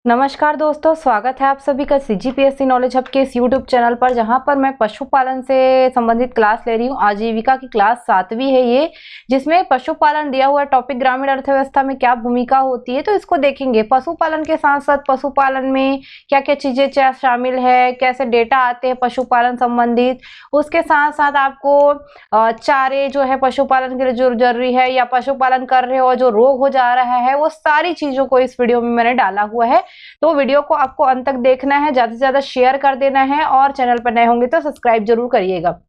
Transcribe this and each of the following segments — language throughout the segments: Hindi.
नमस्कार दोस्तों, स्वागत है आप सभी का सीजीपीएससी नॉलेज हब के इस यूट्यूब चैनल पर, जहां पर मैं पशुपालन से संबंधित क्लास ले रही हूं। आजीविका की क्लास 7वीं है ये, जिसमें पशुपालन दिया हुआ टॉपिक ग्रामीण अर्थव्यवस्था में क्या भूमिका होती है, तो इसको देखेंगे। पशुपालन के साथ साथ पशुपालन में क्या क्या चीजें शामिल है, कैसे डेटा आते हैं पशुपालन संबंधित, उसके साथ साथ आपको चारे जो है पशुपालन के लिए जो जरूरी है, या पशुपालन कर रहे हो जो रोग हो जा रहा है, वो सारी चीजों को इस वीडियो में मैंने डाला हुआ है। तो वीडियो को आपको अंत तक देखना है, ज्यादा से ज्यादा शेयर कर देना है, और चैनल पर नए होंगे तो सब्सक्राइब जरूर करिएगा।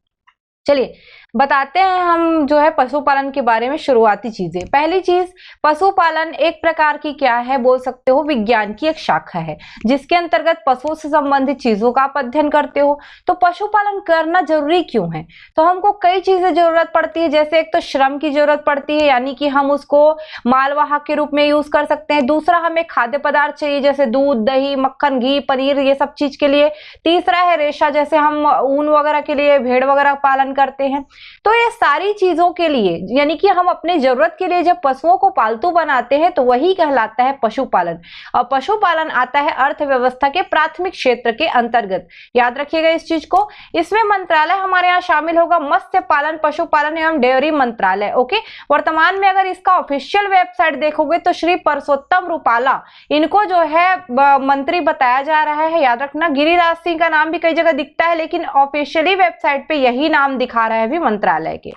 चलिए बताते हैं हम जो है पशुपालन के बारे में शुरुआती चीजें। पहली चीज, पशुपालन एक प्रकार की क्या है बोल सकते हो, विज्ञान की एक शाखा है, जिसके अंतर्गत पशुओं से संबंधित चीजों का आप अध्ययन करते हो। तो पशुपालन करना जरूरी क्यों है? तो हमको कई चीजें जरूरत पड़ती है। जैसे एक तो श्रम की जरूरत पड़ती है, यानी कि हम उसको मालवाहक के रूप में यूज कर सकते हैं। दूसरा, हमें खाद्य पदार्थ चाहिए, जैसे दूध, दही, मक्खन, घी, पनीर, ये सब चीज के लिए। तीसरा है रेशा, जैसे हम ऊन वगैरह के लिए भेड़ वगैरह पालन करते हैं। तो ये सारी चीजों के लिए, यानी कि हम अपने जरूरत के लिए जब पशुओं को पालतू बनाते हैं, तो वही कहलाता है पशुपालन। और पशुपालन आता है अर्थव्यवस्था के प्राथमिक क्षेत्र के अंतर्गत। याद रखिएगा इस चीज को। इसमें मंत्रालय हमारे यहाँ शामिल होगा मत्स्य पालन, पशुपालन एवं डेयरी मंत्रालय। ओके, वर्तमान में अगर इसका ऑफिशियल वेबसाइट देखोगे तो श्री परसोत्तम रूपाला इनको जो है मंत्री बताया जा रहा है। याद रखना, गिरिराज सिंह का नाम भी कई जगह दिखता है, लेकिन ऑफिशियली वेबसाइट पे यही नाम दिखा रहा है भी मंत्रालय के।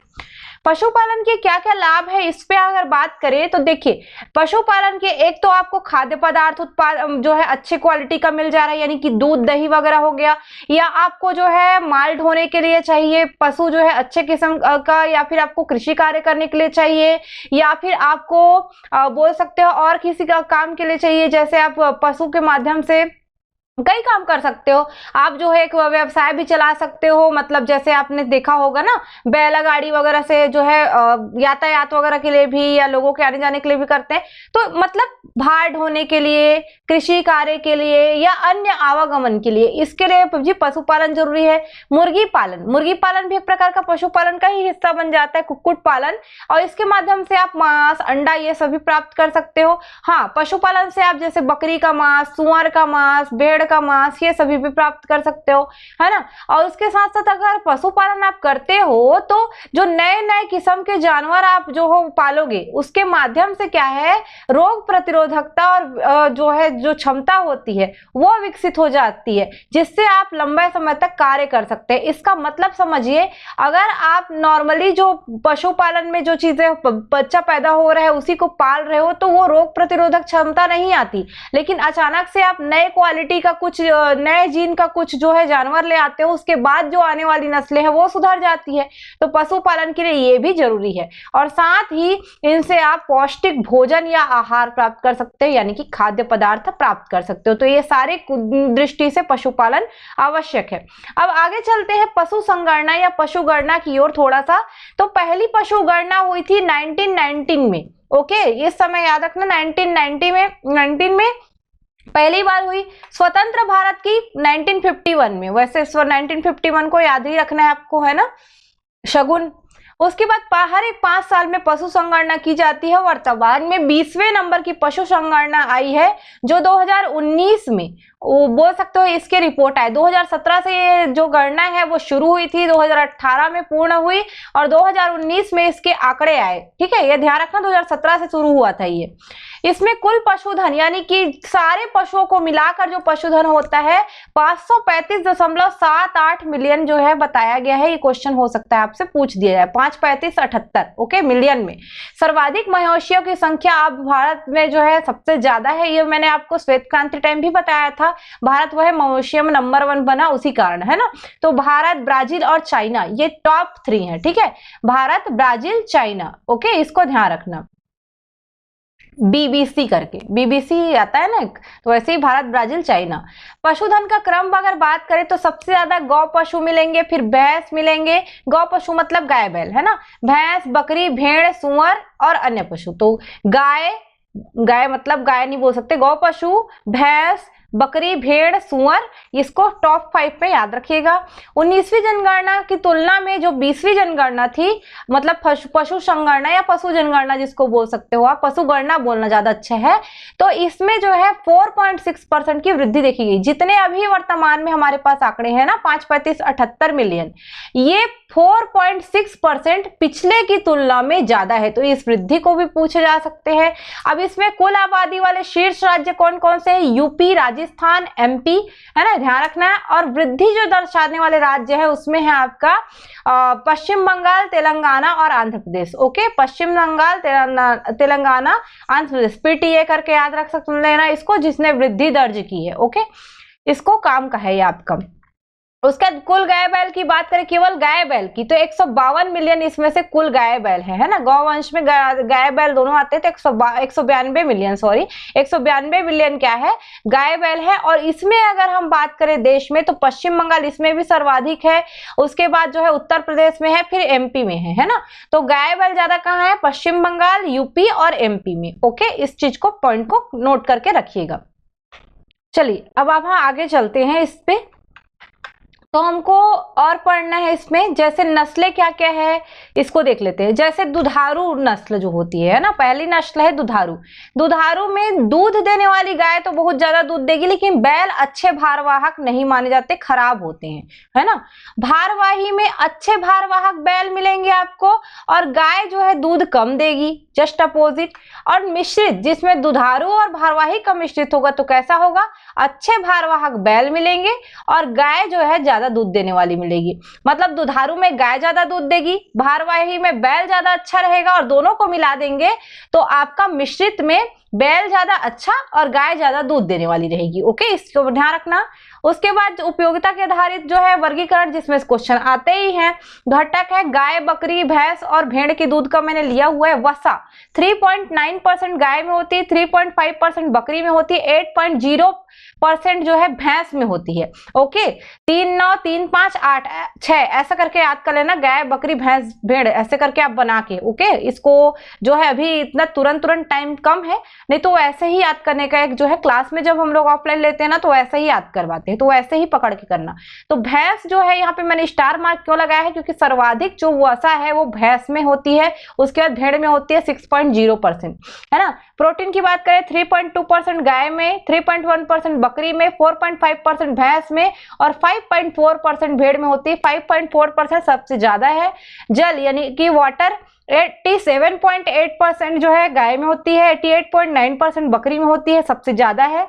पशुपालन के क्या क्या लाभ है, इस पे अगर बात करें तो देखिए, पशुपालन के एक तो आपको खाद्य पदार्थ उत्पादन जो है अच्छे क्वालिटी का मिल जा रहा है, यानी कि दूध, दही वगैरह हो गया। या आपको जो है माल ढोने के लिए चाहिए पशु जो है अच्छे किस्म का, या फिर आपको कृषि कार्य करने के लिए चाहिए, या फिर आपको बोल सकते हो और किसी का काम के लिए चाहिए। जैसे आप पशु के माध्यम से कई काम कर सकते हो। आप जो है एक व्यवसाय भी चला सकते हो, मतलब जैसे आपने देखा होगा ना, बैलगाड़ी वगैरह से जो है यातायात वगैरह के लिए भी, या लोगों के आने जाने के लिए भी करते हैं। तो मतलब भार ढोने के लिए, कृषि कार्य के लिए, या अन्य आवागमन के लिए, इसके लिए जी पशुपालन जरूरी है। मुर्गी पालन भी एक प्रकार का पशुपालन का ही हिस्सा बन जाता है, कुक्कुट पालन। और इसके माध्यम से आप मांस, अंडा ये सभी प्राप्त कर सकते हो। हाँ, पशुपालन से आप जैसे बकरी का मांस, सुअर का मांस, भेड़ का मांस, ये सभी भी प्राप्त कर सकते हो, है ना। और उसके साथ साथ अगर पशुपालन आप करते हो, तो जो नए नए किस्म के जानवर आप जो हो पालोगे, उसके माध्यम से क्या है, रोग प्रतिरोधकता और जो क्षमता होती है वो विकसित हो जाती है, जिससे आप लंबे समय तक कार्य कर सकते हैं। इसका मतलब समझिए, अगर आप नॉर्मली जो पशुपालन में जो चीजें बच्चा पैदा हो रहा है उसी को पाल रहे हो, तो वो रोग प्रतिरोधक क्षमता नहीं आती। लेकिन अचानक से आप नए क्वालिटी का कुछ नए जीन का कुछ जो है जानवर ले आते हो, उसके बाद जो आने वाली नस्लें हैं वो सुधर जाती है। तो पशुपालन के लिए ये भी जरूरी है। और साथ ही इनसे आप पौष्टिक भोजन या आहार प्राप्त कर सकते हो, यानी कि खाद्य पदार्थ प्राप्त कर सकते हो। तो ये सारे दृष्टि से पशुपालन आवश्यक है। अब आगे चलते हैं पशु संगणना या पशुगणना की ओर थोड़ा सा। तो पहली पशुगणना हुई थी 1919 में। ओके, इस समय याद रखना, 19 में पहली बार हुई। स्वतंत्र भारत की 1951 में। वैसे 1951 को याद ही रखना है आपको, है ना, शगुन। उसके बाद हर एक 5 साल में पशु संगणना की जाती है। वर्तमान में 20वें नंबर की पशु संगणना आई है, जो 2019 में, वो बोल सकते हो इसके रिपोर्ट आए। 2017 से ये जो गणना है वो शुरू हुई थी, 2018 में पूर्ण हुई, और 2019 में इसके आंकड़े आए। ठीक है, ये ध्यान रखना, 2017 से शुरू हुआ था ये। इसमें कुल पशुधन, यानी कि सारे पशुओं को मिलाकर जो पशुधन होता है, 535.78 मिलियन जो है बताया गया है। ये क्वेश्चन हो सकता है आपसे पूछ दिया जाए, 535.78, ओके, मिलियन में। सर्वाधिक मवेशियों की संख्या अब भारत में जो है सबसे ज्यादा है। ये मैंने आपको श्वेत क्रांति टाइम भी बताया था, भारत वह मवेशियों में नंबर 1 बना उसी कारण, है ना। तो भारत, ब्राजील और चाइना ये टॉप 3 है। ठीक है, भारत, ब्राजील, चाइना। ओके, इसको ध्यान रखना। बीबीसी करके, बीबीसी आता है ना, तो वैसे ही भारत, ब्राजील, चाइना। पशुधन का क्रम अगर बात करें तो सबसे ज्यादा गौ पशु मिलेंगे, फिर भैंस मिलेंगे। गौ पशु मतलब गाय बैल, है ना। भैंस, बकरी, भेड़, सुअर और अन्य पशु। तो गाय मतलब गाय नहीं बोल सकते, गौ पशु, भैंस, बकरी, भेड़, सूअर, इसको टॉप 5 में याद रखिएगा। 19वीं जनगणना की तुलना में जो 20वीं जनगणना थी, मतलब पशु संगणना या पशु जनगणना जिसको बोल सकते हो आप, पशु गणना बोलना ज्यादा अच्छा है, तो इसमें जो है 4.6% की वृद्धि देखी गई। जितने अभी वर्तमान में हमारे पास आंकड़े हैं ना 5, 35, 78 मिलियन, ये 4.6% पिछले की तुलना में ज्यादा है। तो इस वृद्धि को भी पूछे जा सकते हैं। अब इसमें कुल आबादी वाले शीर्ष राज्य कौन कौन से हैं? यूपी, राजस्थान, एमपी, है ना, ध्यान रखना है। और वृद्धि जो दर्शाने वाले राज्य है उसमें है आपका पश्चिम बंगाल, तेलंगाना और आंध्र प्रदेश। ओके, पश्चिम बंगाल, तेलंगाना, आंध्र प्रदेश, पीटीए करके याद रख सकते लेना इसको, जिसने वृद्धि दर्ज की है। ओके, इसको काम का है ये आपका। उसका कुल गाय बैल की बात करें, केवल गाय बैल की, तो 152 मिलियन इसमें से कुल गाय बैल है ना। गौवंश में गाय बैल दोनों आते हैं, तो 192 मिलियन, सॉरी 192 मिलियन क्या है, गाय बैल है। और इसमें अगर हम बात करें देश में, तो पश्चिम बंगाल इसमें भी सर्वाधिक है, उसके बाद जो है उत्तर प्रदेश में है, फिर एमपी में है ना। तो गाय बैल ज्यादा कहाँ है? पश्चिम बंगाल, यूपी और एमपी में। ओके, इस चीज को, पॉइंट को नोट करके रखिएगा। चलिए अब आप आगे चलते हैं इस पे। तो हमको और पढ़ना है इसमें, जैसे नस्लें क्या क्या है इसको देख लेते हैं। जैसे दुधारू नस्ल जो होती है ना, पहली नस्ल है दुधारू। दुधारू में दूध देने वाली गाय तो बहुत ज्यादा दूध देगी, लेकिन बैल अच्छे भारवाहक नहीं माने जाते, खराब होते हैं, है ना। भारवाही में अच्छे भारवाहक बैल मिलेंगे आपको, और गाय जो है दूध कम देगी, जस्ट अपोजिट। और मिश्रित, जिसमें दुधारू और भारवाही का मिश्रित होगा, तो कैसा होगा? अच्छे भारवाहक बैल मिलेंगे और गाय जो है ज्यादा दूध देने वाली मिलेगी। मतलब दुधारू में गाय ज्यादा दूध देगी, भारवाही में बैल ज्यादा अच्छा रहेगा, और दोनों को मिला देंगे तो आपका मिश्रित में बैल ज्यादा अच्छा और गाय ज्यादा दूध देने वाली रहेगी। ओके, इसको ध्यान रखना। उसके बाद उपयोगिता के आधारित जो है वर्गीकरण, जिसमें क्वेश्चन आते ही हैं, घटक है गाय, बकरी, भैंस और भेड़ के दूध का मैंने लिया हुआ है। वसा 3.9% गाय में होती है, 3.5% बकरी में होती है, 8.0% जो है भैंस में होती है। ओके, 3, 9, 3, 5, 8, 6 ऐसा करके याद कर लेना, गाय, बकरी, भैंस, भेड़, ऐसे करके आप बना के। ओके, इसको जो है अभी इतना तुरंत टाइम कम है, नहीं तो ऐसे ही याद करने का एक जो है, क्लास में जब हम लोग ऑफलाइन लेते हैं ना तो ऐसे ही याद करवाते हैं, तो वैसे ही पकड़ के करना। तो भैंस जो है यहाँ पे मैंने स्टार मार्क क्यों लगाया है, क्योंकि सर्वाधिक जो वसा है वो भैंस में होती है, उसके बाद भेड़ में होती है 6.0%, है ना। प्रोटीन की बात करें 3.2% गाय में, 3.1% बकरी में, 4.5% भैंस में और 5.4% भेड़ में होती है। 5.4% सबसे ज्यादा है। जल यानी कि वाटर 87.8% जो है गाय में होती है, 88.9% बकरी में होती है, सबसे ज्यादा है।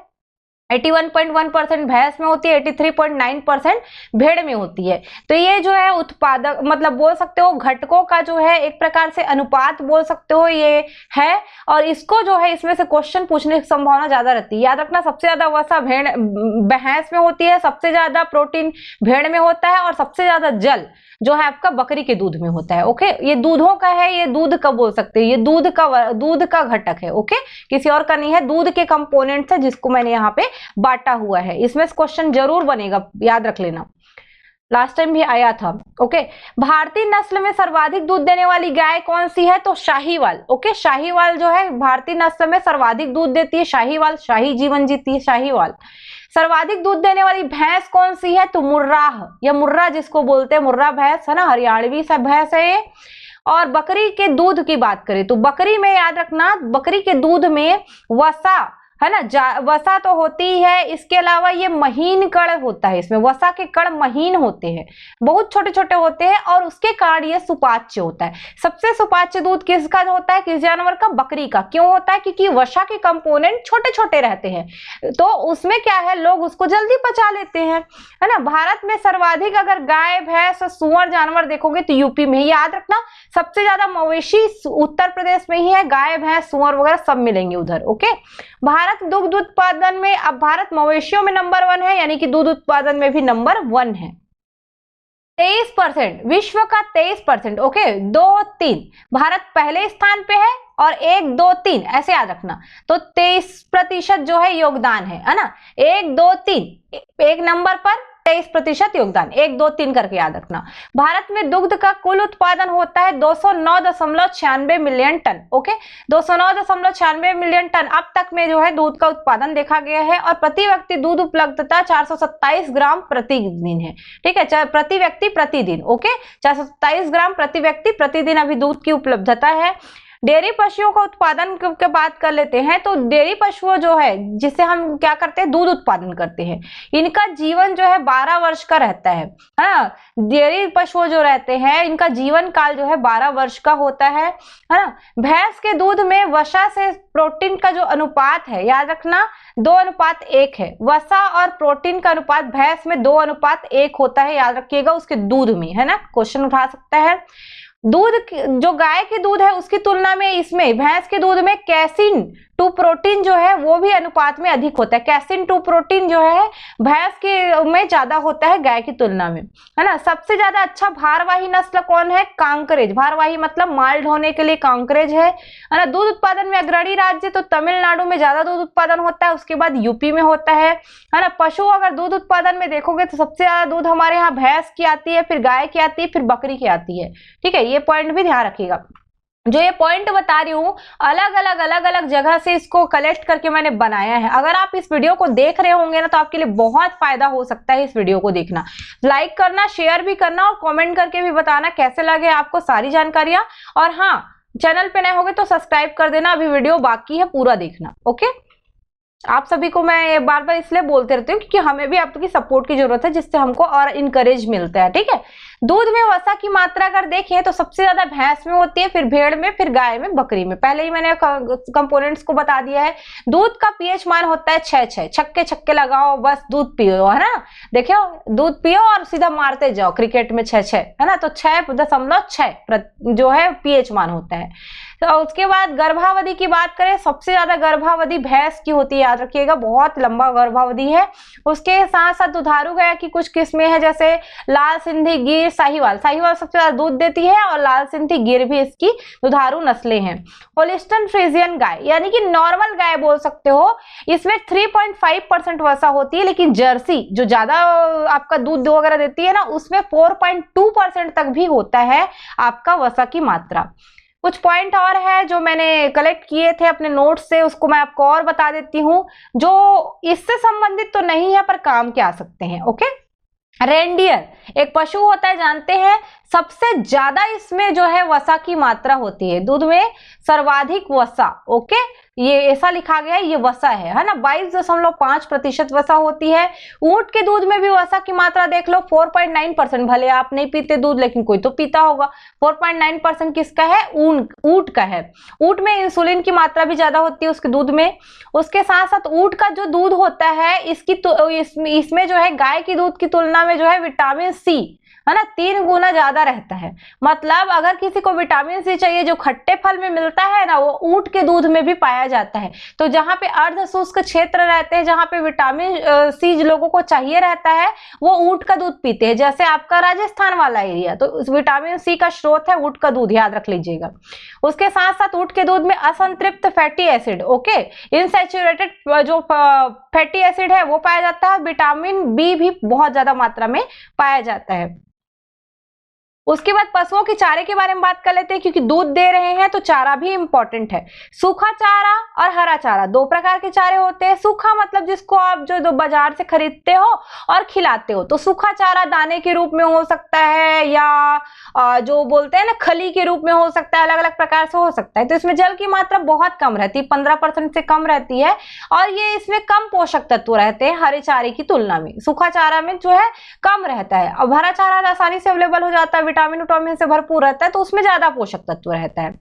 81.1% भैंस में होती है, 83.9% भेड़ में होती है। तो ये जो है उत्पादक, मतलब बोल सकते हो घटकों का जो है एक प्रकार से अनुपात बोल सकते हो ये है, और इसको जो है इसमें से क्वेश्चन पूछने की संभावना ज्यादा रहती है। याद रखना, सबसे ज्यादा वसा भैंस में होती है, सबसे ज्यादा प्रोटीन भेड़ में होता है, और सबसे ज्यादा जल जो है आपका बकरी के दूध में होता है। ओके, ये दूधों का है, ये दूध का बोल सकते हैं, ये दूध का घटक है। ओके, किसी और का नहीं है, दूध के कंपोनेंट्स है जिसको मैंने यहाँ पे बांटा हुआ है। इसमें क्वेश्चन जरूर बनेगा, याद रख लेना, लास्ट टाइम भी आया था। ओके, भारतीय नस्ल में सर्वाधिक दूध देने वाली गाय कौन सी है? तो शाहीवाल। ओके, शाहीवाल जो है भारतीय नस्ल में सर्वाधिक दूध देती है, शाहीवाल, शाही जीवन जीती है शाहीवाल। सर्वाधिक दूध देने वाली भैंस कौन सी है? तो मुर्राह या मुर्रा जिसको बोलते हैं, मुर्रा भैंस है ना, हरियाणवी सा भैंस है ये। और बकरी के दूध की बात करें तो बकरी में याद रखना, बकरी के दूध में वसा है ना, वसा तो होती है, इसके अलावा ये महीन कण होता है, इसमें वसा के कण महीन होते हैं, बहुत छोटे छोटे होते हैं, और उसके कारण ये सुपाच्य होता है। सबसे सुपाच्य दूध किसका होता है, किस जानवर का? बकरी का। क्यों होता है? क्योंकि वसा के कंपोनेंट छोटे छोटे रहते हैं, तो उसमें क्या है, लोग उसको जल्दी पचा लेते हैं, है ना। भारत में सर्वाधिक अगर गाय, भैंस और सुअर जानवर देखोगे तो यूपी में। याद रखना, सबसे ज्यादा मवेशी उत्तर प्रदेश में ही है, गाय, भैंस, सुअर वगैरह सब मिलेंगे उधर। ओके, भारत दुग्ध उत्पादन में, अब भारत मवेशियों में नंबर 1 है, यानी कि दूध उत्पादन में भी नंबर 1 है। 23%, विश्व का 23%। ओके, 2, 3 भारत पहले स्थान पे है, और 1, 2, 3 ऐसे याद रखना, तो 23% जो है योगदान है ना। 1, 2, 3 एक नंबर पर 23% योगदान, 1 2 3 करके याद रखना। भारत में दुग्ध का कुल उत्पादन होता है 209.96 million ton. Okay, 209.96 million ton अब तक में जो है दूध का उत्पादन देखा गया है। और प्रति व्यक्ति दूध उपलब्धता 427 ग्राम प्रतिदिन है। ठीक है, प्रति व्यक्ति प्रतिदिन। ओके, 427 ग्राम प्रति व्यक्ति प्रतिदिन अभी दूध की उपलब्धता है। डेयरी पशुओं का उत्पादन की बात कर लेते हैं तो डेयरी पशुओं जो है जिससे हम क्या करते हैं, दूध उत्पादन करते हैं, इनका जीवन जो है 12 वर्ष का रहता है ना। डेयरी पशुओं जो रहते हैं इनका जीवन काल जो है 12 वर्ष का होता है ना। भैंस के दूध में वसा से प्रोटीन का जो अनुपात है, याद रखना 2:1 है। वसा और प्रोटीन का अनुपात भैंस में 2:1 होता है, याद रखिएगा, उसके दूध में, है ना, क्वेश्चन उठा सकता है। दूध जो गाय के दूध है उसकी तुलना में इसमें भैंस के दूध में कैसिन टू प्रोटीन जो है वो भी अनुपात में अधिक होता है। कैसिन टू प्रोटीन जो है भैंस के में ज्यादा होता है गाय की तुलना में, है ना। सबसे ज्यादा अच्छा भारवाही नस्ल कौन है? कांकरेज। भारवाही मतलब माल ढोने के लिए कांकरेज है ना। दूध उत्पादन में अग्रणी राज्य तो तमिलनाडु में ज्यादा दूध उत्पादन होता है, उसके बाद यूपी में होता है ना। पशु अगर दूध उत्पादन में देखोगे तो सबसे ज्यादा दूध हमारे यहाँ भैंस की आती है, फिर गाय की आती है, फिर बकरी की आती है। ठीक है, ये पॉइंट भी ध्यान रखिएगा। जो ये पॉइंट बता रही हूँ अलग अलग जगह से इसको कलेक्ट करके मैंने बनाया है। अगर आप इस वीडियो को देख रहे होंगे ना तो आपके लिए बहुत फायदा हो सकता है इस वीडियो को देखना। लाइक करना, शेयर भी करना और कमेंट करके भी बताना कैसे लगे आपको सारी जानकारियां। और हाँ, चैनल पे नए होगे तो सब्सक्राइब कर देना, अभी वीडियो बाकी है, पूरा देखना। ओके, आप सभी को मैं बार बार इसलिए बोलते रहती हूँ क्योंकि हमें भी आपकी सपोर्ट की जरूरत है, जिससे हमको और इनकरेज मिलता है। ठीक है, दूध में वसा की मात्रा अगर देखें तो सबसे ज्यादा भैंस में होती है, फिर भेड़ में, फिर गाय में, बकरी में। पहले ही मैंने कंपोनेंट्स को बता दिया है। दूध का पीएच मान होता है 6:6। छक्के छक्के लगाओ, बस दूध पियो, है ना। देखियो, दूध पियो और सीधा मारते जाओ क्रिकेट में 6:6, है ना। तो 6.6 जो है पीएच मान होता है। तो उसके बाद गर्भावधि की बात करें, सबसे ज्यादा गर्भावधि भैंस की होती है, याद रखिएगा, बहुत लंबा गर्भावधि है। उसके साथ साथ दुधारू गाय की कुछ किस्में हैं, जैसे लाल सिंधी, गिर, साहिवाल। साहिवाल सबसे ज्यादा दूध देती है और लाल सिंधी, गिर भी इसकी दुधारू नस्लें हैं। होलिस्टन फ्रीजियन गाय यानी कि नॉर्मल गाय बोल सकते हो, इसमें 3.5% वसा होती है। लेकिन जर्सी जो ज्यादा आपका दूध वगैरह देती है ना, उसमें 4.2% तक भी होता है आपका वसा की मात्रा। कुछ पॉइंट और है जो मैंने कलेक्ट किए थे अपने नोट्स से, उसको मैं आपको और बता देती हूँ, जो इससे संबंधित तो नहीं है पर काम के आ सकते हैं। ओके, रेंडियर एक पशु होता है, जानते हैं, सबसे ज्यादा इसमें जो है वसा की मात्रा होती है, दूध में सर्वाधिक वसा। ओके, ये ऐसा लिखा गया है, ये वसा है ना, 22.5% वसा होती है। ऊंट के दूध में भी वसा की मात्रा देख लो, 4.9%। भले आप नहीं पीते दूध, लेकिन कोई तो पीता होगा। 4.9% किसका है? ऊंट का है। ऊंट में इंसुलिन की मात्रा भी ज्यादा होती है उसके दूध में। उसके साथ साथ ऊंट का जो दूध होता है इसमें जो है गाय की दूध की तुलना में जो है विटामिन सी, है ना, 3 गुना ज्यादा रहता है। मतलब अगर किसी को विटामिन सी चाहिए जो खट्टे फल में मिलता है ना, वो ऊंट के दूध में भी पाया जाता है। तो जहां पे अर्ध शुष्क क्षेत्र रहते हैं, जहां पे विटामिन सी लोगों को चाहिए रहता है, वो ऊंट का दूध पीते हैं। जैसे आपका राजस्थान वाला एरिया, तो विटामिन सी का स्रोत है ऊंट का दूध, याद रख लीजिएगा। उसके साथ साथ ऊंट के दूध में असंतृप्त फैटी एसिड, ओके, इनसैचुरेटेड जो फैटी एसिड है वो पाया जाता है। विटामिन बी भी बहुत ज्यादा मात्रा में पाया जाता है। उसके बाद पशुओं के चारे के बारे में बात कर लेते हैं, क्योंकि दूध दे रहे हैं तो चारा भी इंपॉर्टेंट है। सूखा चारा और हरा चारा, 2 प्रकार के चारे होते हैं। सूखा मतलब जिसको आप जो बाजार से खरीदते हो और खिलाते हो, तो सूखा चारा दाने के रूप में हो सकता है या जो बोलते हैं ना खली के रूप में हो सकता है, अलग अलग प्रकार से हो सकता है। तो इसमें जल की मात्रा बहुत कम रहती है, 15% से कम रहती है, और ये इसमें कम पोषक तत्व रहते हैं हरे चारे की तुलना में। सूखा चारा में जो है कम रहता है, और हरा चारा आसानी से अवेलेबल हो जाता है, विटामिन से भरपूर रहता है, तो उसमें ज्यादा पोषक तत्व रहता है।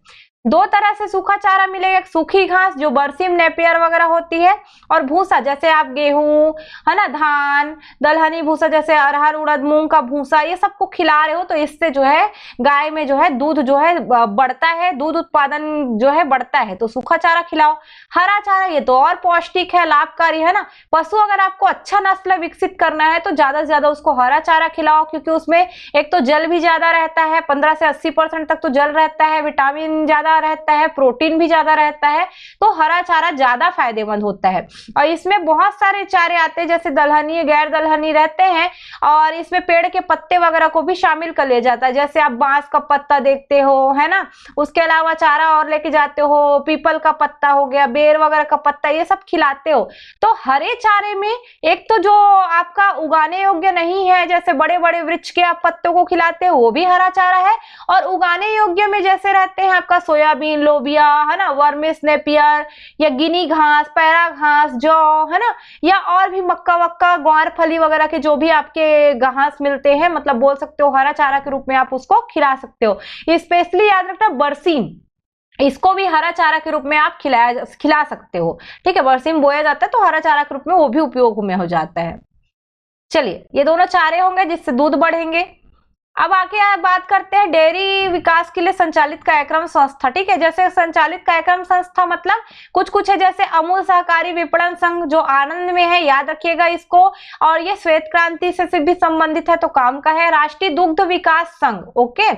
2 तरह से सूखा चारा मिलेगा, एक सूखी घास जो बरसीम, नेपियर वगैरह होती है, और भूसा जैसे आप गेहूं, है ना, धान, दलहनी भूसा जैसे अरहर, उड़द, मूंग का भूसा, ये सबको खिला रहे हो तो इससे जो है गाय में जो है दूध जो है बढ़ता है, दूध उत्पादन जो है बढ़ता है। तो सूखा चारा खिलाओ। हरा चारा ये तो और पौष्टिक है, लाभकारी है ना। पशु अगर आपको अच्छा नस्ल विकसित करना है तो ज्यादा से ज्यादा उसको हरा चारा खिलाओ, क्योंकि उसमें एक तो जल भी ज्यादा रहता है, 15 से 80% तक तो जल रहता है, विटामिन ज्यादा ज्यादा रहता है, प्रोटीन भी ज्यादा रहता है, तो हरा चारा ज्यादा फायदेमंद होता है। और इसमें बहुत सारे चारे आते हैं, जैसे दलहनी, गैर दलहनी रहते हैं, और इसमें पेड़ के पत्ते वगैरह को भी शामिल कर लिया जाता है। जैसे आप बांस का पत्ता देखते हो, है ना, उसके अलावा चारा और लेके जाते हो, पीपल का पत्ता हो गया, बेर वगैरह का पत्ता, ये सब खिलाते हो। तो हरे चारे में एक तो जो आपका उगाने योग्य नहीं है, जैसे बड़े बड़े वृक्ष के आप पत्तों को खिलाते हो, वो भी हरा चारा है। और उगाने योग्य में जैसे रहते हैं आपका सोयाबीन, लोबिया, है ना, वर्मिस नेपियर, या गिनी घास, पैरा घास, जौ, है ना, या और भी मक्का वक्का, ग्वार फली वगैरह के जो भी आपके घास मिलते हैं, मतलब बोल सकते हो हरा चारा के रूप में आप उसको खिला सकते हो। स्पेशली याद रखना बरसीम, इसको भी हरा चारा के रूप में आप खिला सकते हो। ठीक है, बरसीम बोया जाता है तो हरा चारा के रूप में वो भी उपयोग में हो जाता है। चलिए, ये दोनों चारे होंगे जिससे दूध बढ़ेंगे। अब आगे बात करते हैं डेयरी विकास के लिए संचालित कार्यक्रम संस्था। ठीक है, जैसे संचालित कार्यक्रम संस्था मतलब कुछ कुछ है, जैसे अमूल सहकारी विपणन संघ जो आनंद में है, याद रखिएगा इसको, और ये श्वेत क्रांति से भी संबंधित है तो काम का है। राष्ट्रीय दुग्ध विकास संघ, ओके,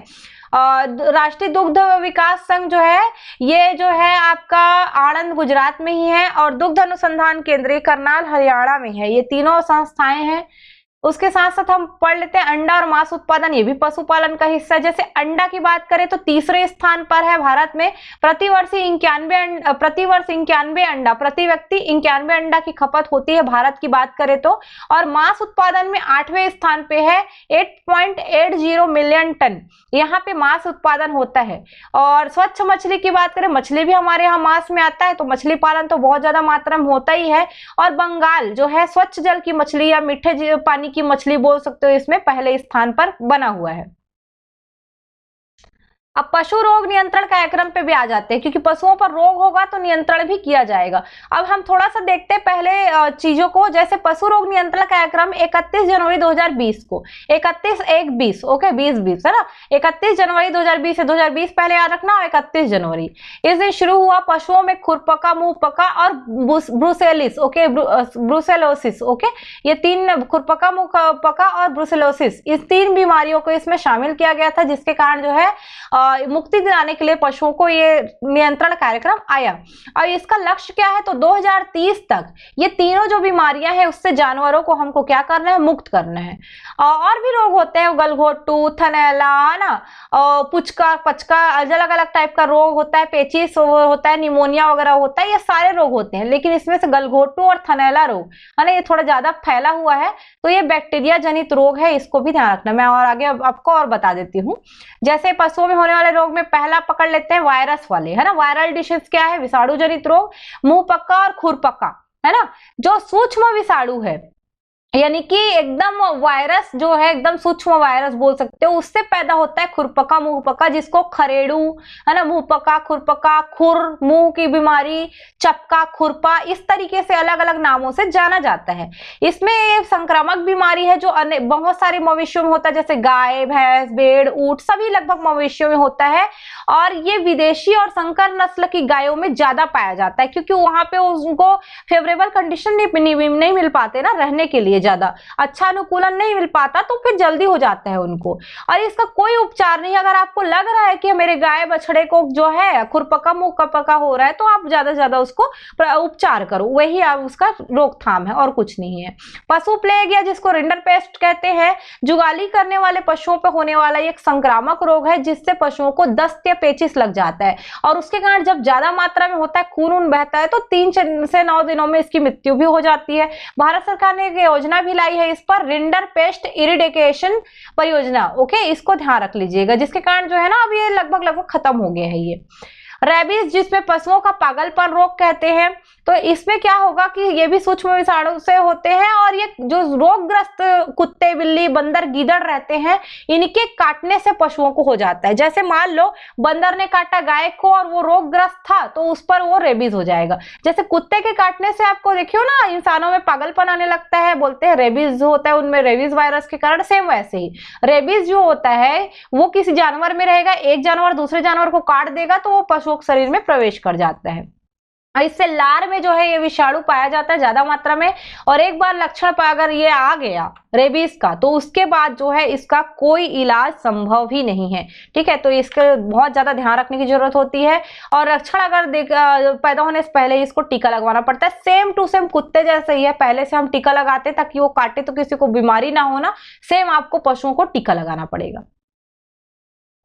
राष्ट्रीय दुग्ध विकास संघ जो है, ये जो है आपका आनंद गुजरात में ही है, और दुग्ध अनुसंधान केंद्र करनाल हरियाणा में है। ये तीनों संस्थाएं हैं। उसके साथ साथ हम पढ़ लेते हैं अंडा और मांस उत्पादन, ये भी पशुपालन का हिस्सा है। जैसे अंडा की बात करें तो तीसरे स्थान पर है भारत में, प्रतिवर्ष 91 अंडा, प्रति व्यक्ति 91 अंडा की खपत होती है भारत की बात करें तो। और मांस उत्पादन में 8वें स्थान पे है, 8.80 मिलियन टन यहाँ पे मांस उत्पादन होता है। और स्वच्छ मछली की बात करें, मछली भी हमारे यहाँ मांस में आता है, तो मछली पालन तो बहुत ज्यादा मात्रा में होता ही है। और बंगाल जो है स्वच्छ जल की मछली या मीठे पानी की मछली बोल सकते हो, इसमें पहले स्थान पर बना हुआ है। अब पशु रोग नियंत्रण कार्यक्रम पे भी आ जाते हैं, क्योंकि पशुओं पर रोग होगा तो नियंत्रण भी किया जाएगा। अब हम थोड़ा सा देखते हैं पहले चीजों को। जैसे पशु रोग नियंत्रण कार्यक्रम 31 जनवरी 2020 को, 31/1/20, ओके, 2020 है ना, 31 जनवरी 2020 है, 2020 पहले याद रखना, 31 जनवरी इस दिन शुरू हुआ। पशुओं में खुरपका, मुंहपका और ब्रुसेलिस, ओके, ब्रुसेलोसिस, ओके, ये तीन, खुरपका, मुंहपका और ब्रुसेलोसिस, इस तीन बीमारियों को इसमें शामिल किया गया था, जिसके कारण जो है मुक्ति दिलाने के लिए पशुओं को ये नियंत्रण कार्यक्रम आया। और इसका लक्ष्य क्या है, तो 2030 तक ये तीनों जो बीमारियां हैं उससे जानवरों को हमको क्या करना है, मुक्त करना है। और भी रोग होते हैं, गलघोटू, थनैला, है ना, पुचका, पचका, अलग अलग टाइप का रोग होता है, पेचिस होता है, निमोनिया वगैरह होता है, ये सारे रोग होते हैं। लेकिन इसमें से गलघोटू और थनैला रोग है ना, ये थोड़ा ज्यादा फैला हुआ है, तो ये बैक्टीरिया जनित रोग है, इसको भी ध्यान रखना। मैं और आगे आपको और बता देती हूँ। जैसे पशुओं में होने वाले रोग में पहला पकड़ लेते हैं वायरस वाले, है ना। वायरल डिसीज क्या है, विषाणु जनित रोग, मुंहपका और खुरपका, है ना, जो सूक्ष्म विषाणु है, यानी कि एकदम वायरस जो है, एकदम सूक्ष्म वायरस बोल सकते हो, उससे पैदा होता है खुरपका, मुंहपका, जिसको खरेड़ू, है ना, मुंहपका, खुरपका, खुर, मुंह की बीमारी, चपका, खुरपा, इस तरीके से अलग अलग नामों से जाना जाता है। इसमें एक संक्रामक बीमारी है जो बहुत सारे मवेशियों में होता है, जैसे गाय, भैंस, भेड़, ऊंट, सभी लगभग मवेशियों में होता है। और ये विदेशी और संकर नस्ल की गायों में ज्यादा पाया जाता है, क्योंकि वहां पे उनको फेवरेबल कंडीशन नहीं मिल पाते ना रहने के लिए, ज्यादा अच्छा अनुकूलन नहीं मिल पाता, तो फिर जल्दी हो जाता है उनको। और इसका कोई उपचार नहीं। अगर आपको लग रहा है कि मेरे गाय बछड़े को जो है खुरपका, मुंहपका हो रहा है, तो आप ज्यादा से ज्यादा उसको उपचार करो, वही आप उसका रोकथाम है, और कुछ नहीं है। पशु प्लेग या जिसको रिंडरपेस्ट कहते हैं, जुगाली करने वाले पशुओं पर होने वाला एक संक्रामक रोग है, जिससे पशुओं को दस्त या पेचिस लग जाता है, और उसके कारण जब ज्यादा मात्रा में होता है, खून बहता है, तो 3 से 9 दिनों में इसकी मृत्यु भी हो जाती है। भारत सरकार ने एक योजना भी लाई है इस पर, रिंडरपेस्ट इरिडिकेशन परियोजना, ओके, इसको ध्यान रख लीजिएगा, जिसके कारण जो है ना अब ये लगभग खत्म हो गया है। ये रेबीज, जिसमें पशुओं का पागलपन रोग कहते हैं, तो इसमें क्या होगा कि ये भी सूक्ष्म विषाणु से होते हैं, और ये जो रोगग्रस्त कुत्ते, बिल्ली, बंदर, गीदड़ रहते हैं, इनके काटने से पशुओं को हो जाता है। जैसे मान लो बंदर ने काटा गाय को और वो रोगग्रस्त था, तो उस पर वो रेबीज हो जाएगा। जैसे कुत्ते के काटने से आपको देखियो ना इंसानों में पागलपन आने लगता है, बोलते हैं रेबीज होता है उनमें, रेबीज वायरस के कारण। सेम वैसे ही रेबीज जो होता है वो किसी जानवर में रहेगा, एक जानवर दूसरे जानवर को काट देगा, तो वो पशुओं के शरीर में प्रवेश कर जाता है। और इससे लार में जो है ये विषाणु पाया जाता है ज्यादा मात्रा में। और एक बार लक्षण पर अगर ये आ गया रेबीज का, तो उसके बाद जो है इसका कोई इलाज संभव ही नहीं है। ठीक है, तो इसका बहुत ज्यादा ध्यान रखने की जरूरत होती है। और लक्षण अगर पैदा होने से पहले इसको टीका लगवाना पड़ता है। सेम टू सेम कुत्ते जैसे ही है, पहले से हम टीका लगाते ताकि वो काटे तो किसी को बीमारी ना हो ना, सेम आपको पशुओं को टीका लगाना पड़ेगा।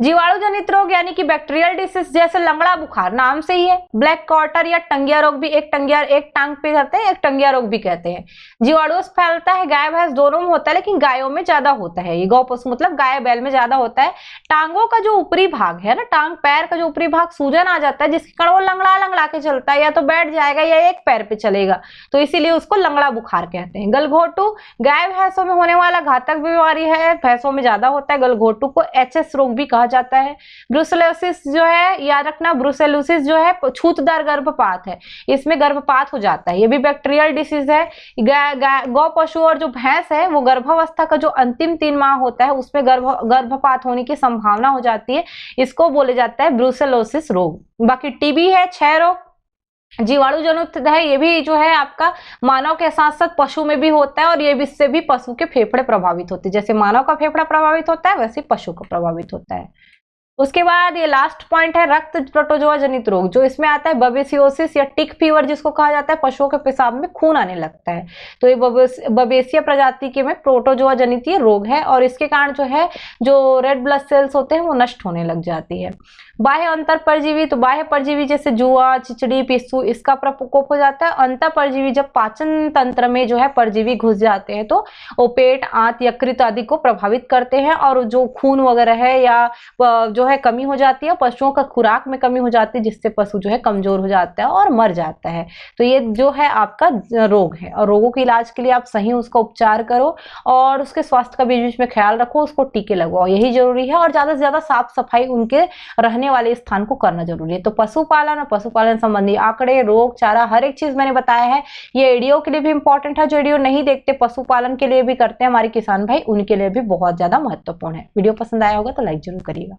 जीवाणु जनित रोग यानी कि बैक्टीरियल डिसीज, जैसे लंगड़ा बुखार नाम से ही है, ब्लैक क्वार्टर या टंगिया रोग भी, एक टांग पे कहते हैं, एक टंगिया रोग भी कहते हैं। जीवाणु से फैलता है, गाय भैंस दोनों में होता है, लेकिन गायों में ज्यादा होता है। ये गौ पशु मतलब गाय बैल में ज्यादा होता है। टांगों का जो ऊपरी भाग है ना, टांग पैर का जो ऊपरी भाग सूजन आ जाता है, जिसके कारण वो लंगड़ा लंगड़ा के चलता है, या तो बैठ जाएगा या एक पैर पे चलेगा, तो इसीलिए उसको लंगड़ा बुखार कहते हैं। गलघोटू गाय भैंसों में होने वाला घातक बीमारी है, भैंसों में ज्यादा होता है। गलघोटू को एचएस रोग भी कहा जाता है। ब्रुसेलोसिस जो है, याद रखना, ब्रुसेलोसिस जो है छूतदार गर्भपात है, इसमें गर्भपात हो जाता है, ये भी बैक्टीरियल डिसीज है। गौ पशु और जो भैंस है वो गर्भावस्था का जो अंतिम 3 माह होता है उसमें गर्भपात होने की संभावना हो जाती है, इसको बोले जाता है ब्रुसेलोसिस रोग। बाकी टीबी है, क्षय रोग, जीवाणु जनित है, ये भी जो है आपका मानव के साथ साथ पशु में भी होता है, और ये इससे भी पशु के फेफड़े प्रभावित होते हैं। जैसे मानव का फेफड़ा प्रभावित होता है वैसे पशु का प्रभावित होता है। उसके बाद ये लास्ट पॉइंट है रक्त प्रोटोजोआ जनित रोग, जो इसमें आता है बबेसियोसिस या टिक फीवर, जिसको कहा जाता है पशुओं के पेशाब में खून आने लगता है। तो ये बबेसिया प्रजाति के में प्रोटोजोआ जनित ये रोग है, और इसके कारण जो है जो रेड ब्लड सेल्स होते हैं वो नष्ट होने लग जाती है। बाह्य अंतर परजीवी, तो बाह्य परजीवी जैसे जुआ, चिचड़ी, पिस्सू, इसका प्रकोप हो जाता है। अंतर परजीवी जब पाचन तंत्र में जो है परजीवी घुस जाते हैं तो वो पेट, आंत, यकृत आदि को प्रभावित करते हैं, और जो खून वगैरह है या जो है कमी हो जाती है, पशुओं का खुराक में कमी हो जाती है, जिससे पशु जो है कमजोर हो जाता है और मर जाता है। तो ये जो है आपका रोग है, और रोगों के इलाज के लिए आप सही उसका उपचार करो और उसके स्वास्थ्य का बीच बीच में ख्याल रखो, उसको टीके लगवाओ, यही जरूरी है। और ज्यादा से ज्यादा साफ सफाई उनके रहने वाले स्थान को करना जरूरी है। तो पशुपालन और पशुपालन संबंधी आंकड़े, रोग, चारा, हर एक चीज मैंने बताया है। ये वीडियो के लिए भी इंपॉर्टेंट है, जो वीडियो नहीं देखते पशुपालन के लिए भी करते हैं हमारे किसान भाई, उनके लिए भी बहुत ज्यादा महत्वपूर्ण है। वीडियो पसंद आया होगा तो लाइक जरूर करिएगा।